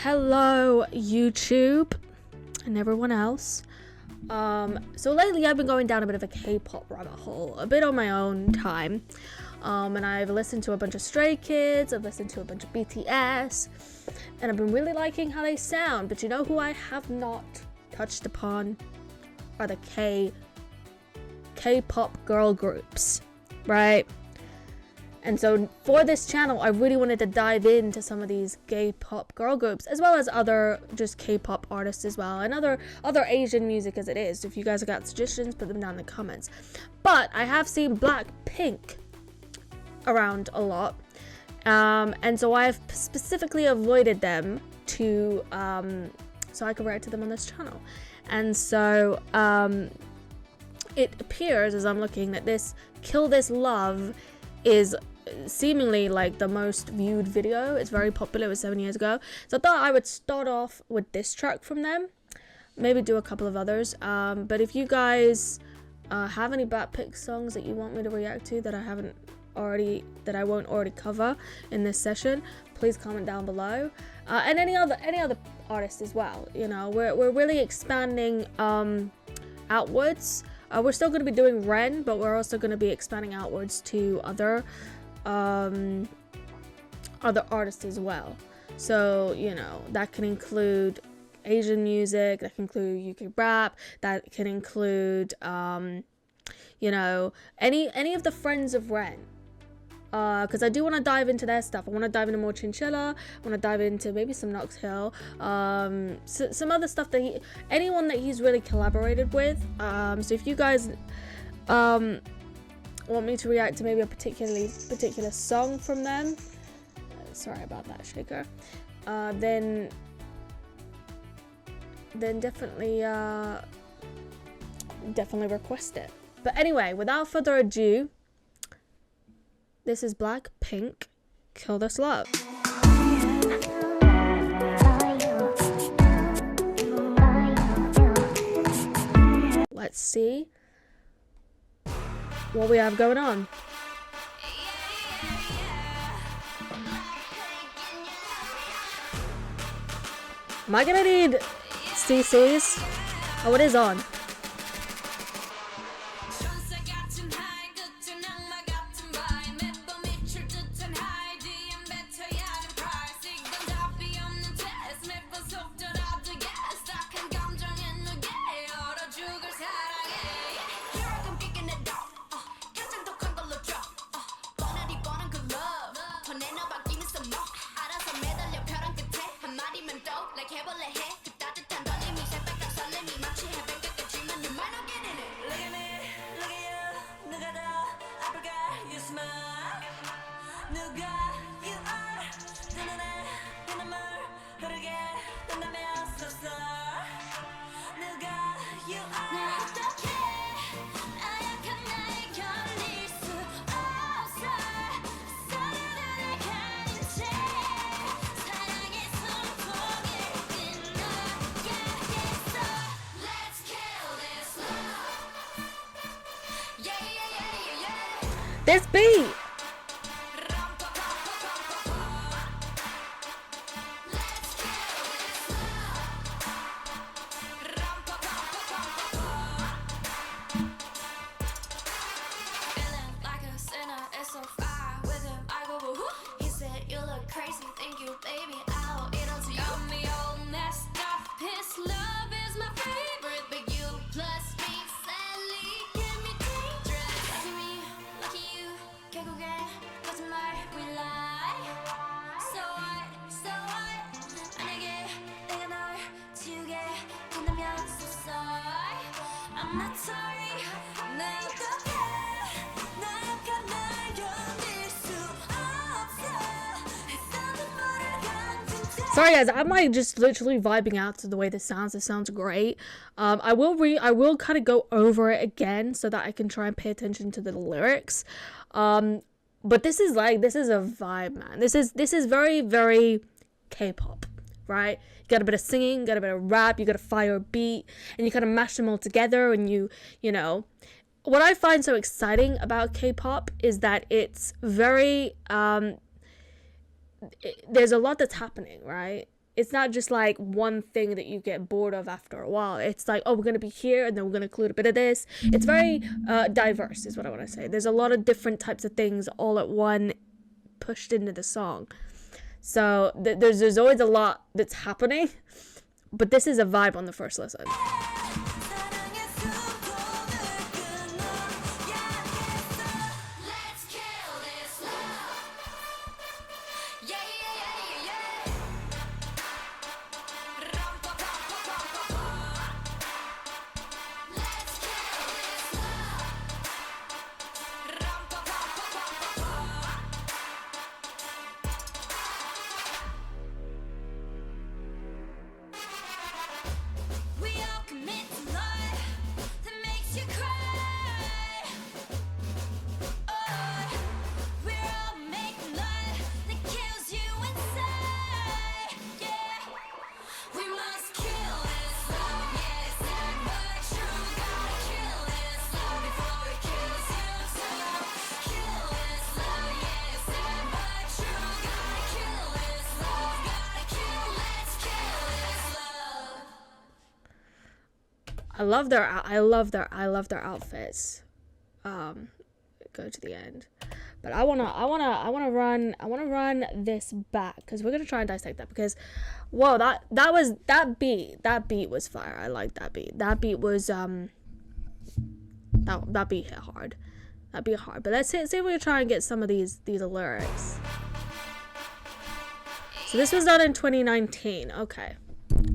Hello YouTube and everyone else. So lately I've been going down a bit of a K-pop rabbit hole, a bit on my own time. And I've listened to a bunch of Stray Kids, I've listened to a bunch of BTS, and I've been really liking how they sound. But you know who I have not touched upon are the K-pop girl groups, right? And so for this channel, I really wanted to dive into some of these K-pop girl groups, as well as other just K-pop artists as well, and other Asian music as it is. If you guys have got suggestions, put them down in the comments. But I have seen BlackPink around a lot, and so I've specifically avoided them to so I can react to them on this channel. And so it appears, as I'm looking, that this Kill This Love is seemingly like the most viewed video. It's very popular. It was 7 years ago, so I thought I would start off with this track from them, maybe do a couple of others. But if you guys have any BlackPink songs that you want me to react to that I won't already cover in this session, please comment down below. And any other artist as well. You know, we're really expanding outwards. We're still going to be doing Ren, but we're also going to be expanding outwards to other artists as well. So, you know, that can include Asian music, that can include UK rap, that can include, you know, any of the friends of Ren. Because I do want to dive into their stuff. I want to dive into more Chinchilla. I want to dive into maybe some Knox Hill, some other stuff that anyone that he's really collaborated with. So if you guys want me to react to maybe a particular song from them, sorry about that, Shaker, then definitely request it. But anyway, without further ado, this is BlackPink, Kill This Love. Let's see what we have going on. Am I gonna need CCs? Oh, it is on. This beat. Sorry guys, I'm like just literally vibing out to the way this sounds. This sounds great. I will kind of go over it again so that I can try and pay attention to the lyrics. But this is a vibe, man. This is very, very K-pop, right? You got a bit of singing, got a bit of rap, you got a fire beat, and you kind of mash them all together, and you know. What I find so exciting about K-pop is that it's very there's a lot that's happening, right? It's not just like one thing that you get bored of after a while. It's like, oh, we're going to be here and then we're going to include a bit of this. It's very diverse is what I want to say. There's a lot of different types of things all at one pushed into the song. So there's always a lot that's happening. But this is a vibe on the first listen. I love their outfits. Go to the end, but I wanna run this back because we're gonna try and dissect that because, whoa, that beat was fire. I like that beat. That beat was that beat hit hard. That beat hard. But let's see if we can try and get some of these lyrics. So this was done in 2019. Okay,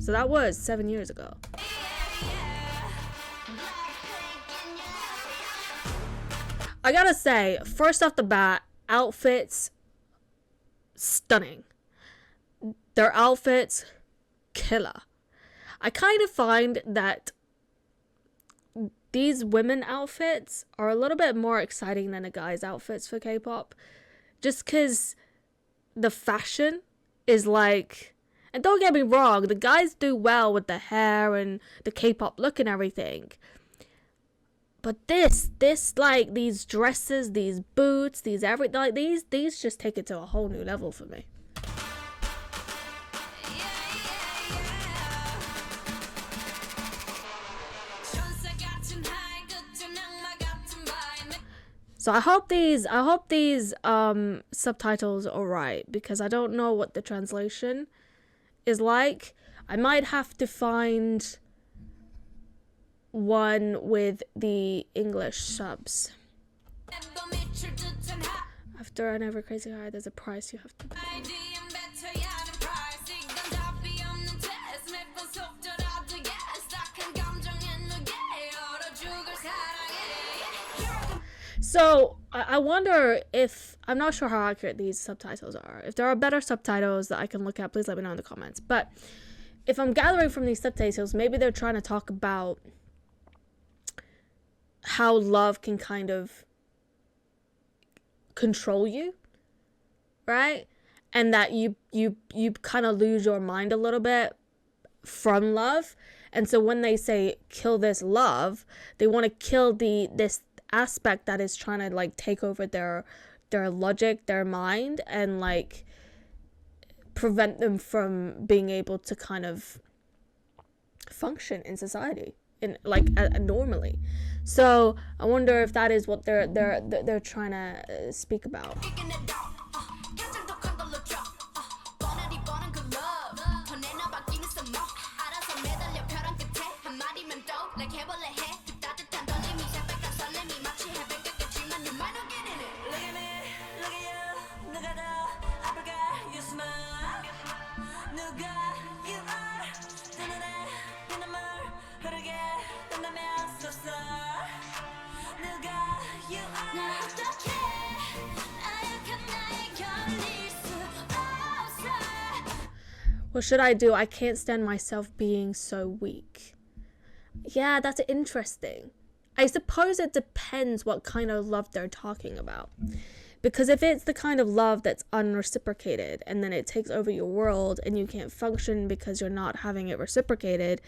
so that was 7 years ago. I gotta say, first off the bat, outfits, stunning. Their outfits, killer. I kind of find that these women outfits are a little bit more exciting than the guys' outfits for K-pop. Just because the fashion is like... And don't get me wrong, the guys do well with the hair and the K-pop look and everything. But this like these dresses, these boots, these everything, like these just take it to a whole new level for me. So I hope these subtitles are right because I don't know what the translation is like. I might have to find one with the English subs. After an ever crazy high, there's a price you have to pay. So I wonder if, I'm not sure how accurate these subtitles are. If there are better subtitles that I can look at, please let me know in the comments. But if I'm gathering from these subtitles, maybe they're trying to talk about how love can kind of control you, right? And that you kind of lose your mind a little bit from love. And so when they say kill this love, they want to kill this aspect that is trying to like take over their logic, their mind, and like prevent them from being able to kind of function in society in like normally. So I wonder if that is what they're trying to speak about. What should I do? I can't stand myself being so weak. Yeah, that's interesting. I suppose it depends what kind of love they're talking about. Because if it's the kind of love that's unreciprocated and then it takes over your world and you can't function because you're not having it reciprocated,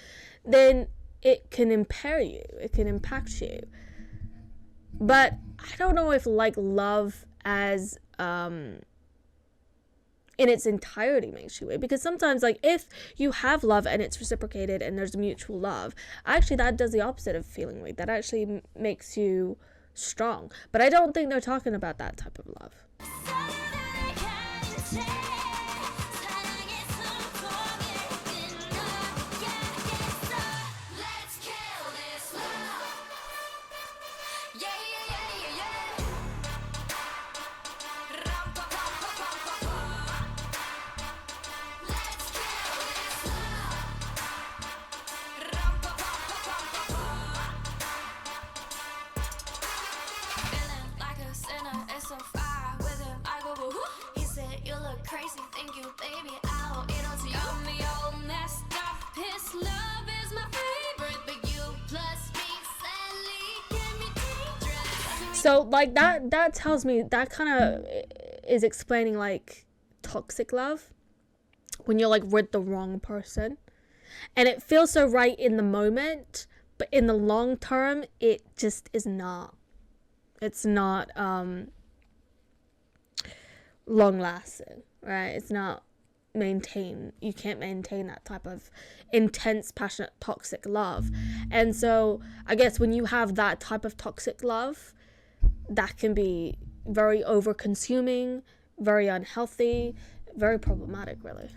then it can impair you. It can impact you. But I don't know if like love as in in its entirety makes you weak. Because sometimes, like, if you have love and it's reciprocated and there's mutual love, actually that does the opposite of feeling weak. That actually makes you strong. But I don't think they're talking about that type of love. So like that tells me, that kind of is explaining like toxic love, when you're like with the wrong person and it feels so right in the moment, but in the long term it just is not. It's not long lasting, right? It's not maintained. You can't maintain that type of intense, passionate, toxic love. And so I guess when you have that type of toxic love, that can be very over consuming, very unhealthy, very problematic, really.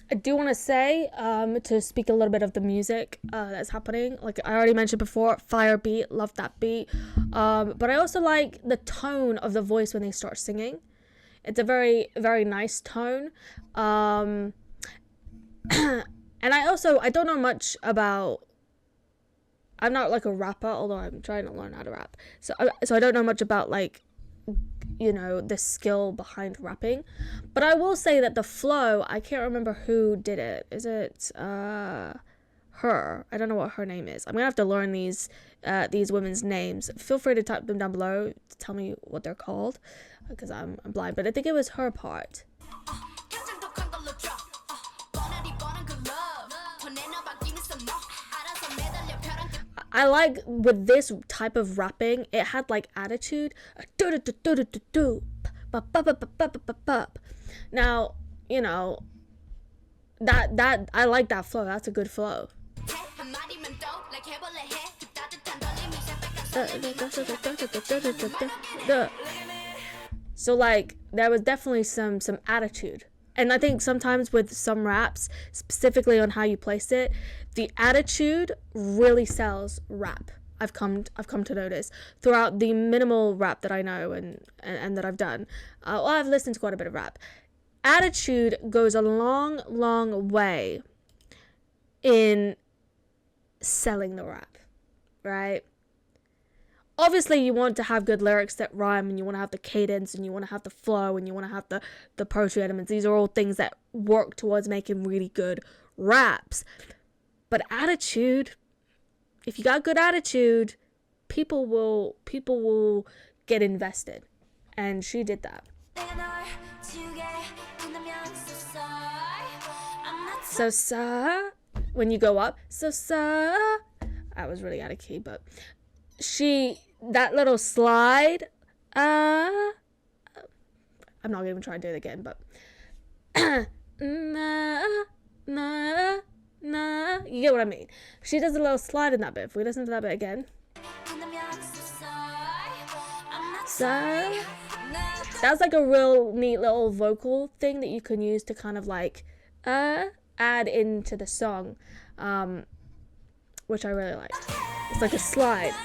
I do want to say, to speak a little bit of the music that's happening. Like I already mentioned before, fire beat, love that beat. But I also like the tone of the voice when they start singing. It's a very, very nice tone. And I don't know much about, I'm not like a rapper, although I'm trying to learn how to rap. So I don't know much about like, you know, the skill behind rapping, but I will say that the flow, I can't remember who did it. Is it her? I don't know what her name is. I'm gonna have to learn these women's names. Feel free to type them down below to tell me what they're called, because I'm blind, but I think it was her part. I like with this type of rapping, it had like attitude. Now, you know, that I like that flow. That's a good flow. So like there was definitely some attitude. And I think sometimes with some raps, specifically on how you place it, the attitude really sells rap. I've come to notice throughout the minimal rap that I know and that I've done. Well, I've listened to quite a bit of rap. Attitude goes a long, long way in selling the rap, right? Obviously, you want to have good lyrics that rhyme, and you want to have the cadence, and you want to have the flow, and you want to have the poetry elements. These are all things that work towards making really good raps. But attitude, if you got good attitude, people will get invested. And she did that. So, sir, when you go up, so, sir, I was really out of key, but that little slide, I'm not even trying to do it again, but you get what I mean. She does a little slide in that bit. If we listen to that bit again. So that's like a real neat little vocal thing that you can use to kind of like add into the song, which I really like. It's like a slide.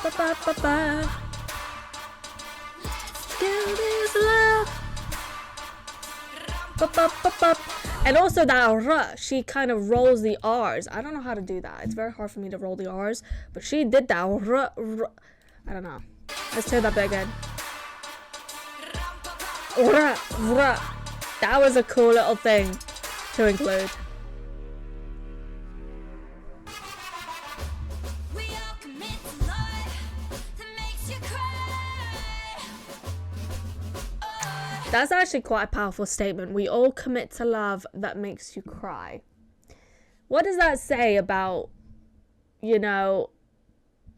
Ba, ba, ba, ba. Kill this love. Ba, ba, ba, ba. And also that R, she kind of rolls the R's. I don't know how to do that. It's very hard for me to roll the R's, but she did that R. I don't know. Let's try that bit again. R, R. That was a cool little thing to include. That's actually quite a powerful statement. We all commit to love that makes you cry. What does that say about, you know,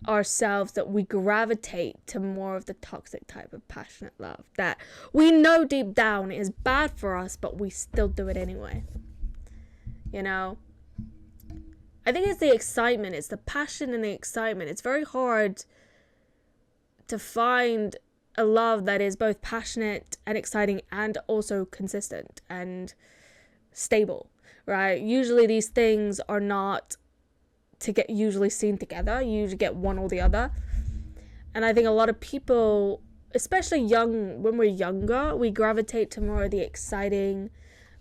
ourselves, that we gravitate to more of the toxic type of passionate love that we know deep down is bad for us, but we still do it anyway? You know? I think it's the excitement. It's the passion and the excitement. It's very hard to find a love that is both passionate and exciting and also consistent and stable, right? Usually these things are not to get usually seen together. You usually get one or the other. And I think a lot of people, especially when we're younger, we gravitate to more of the exciting,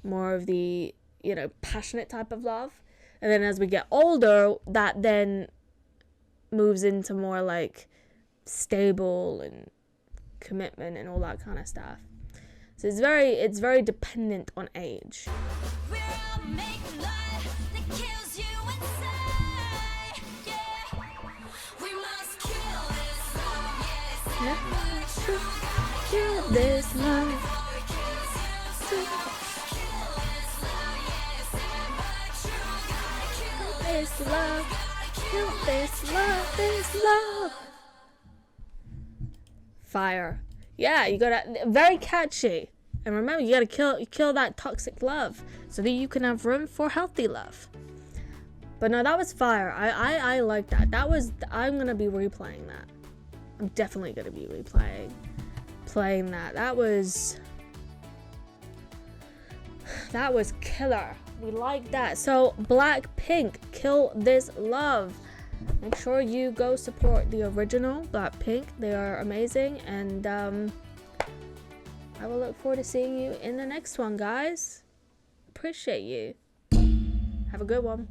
more of the, you know, passionate type of love. And then as we get older, that then moves into more like stable and commitment and all that kind of stuff. So it's very dependent on age. Kill this love. This love. Kill this love. This love. Fire. Yeah, you gotta, very catchy. And remember, you gotta kill that toxic love so that you can have room for healthy love. But no, that was fire. I like that. I'm gonna be replaying that. I'm definitely gonna be playing that. That was killer. We like that. So BlackPink, Kill This Love. Make sure you go support the original BlackPink. They are amazing, and I will look forward to seeing you in the next one, guys. Appreciate you. Have a good one.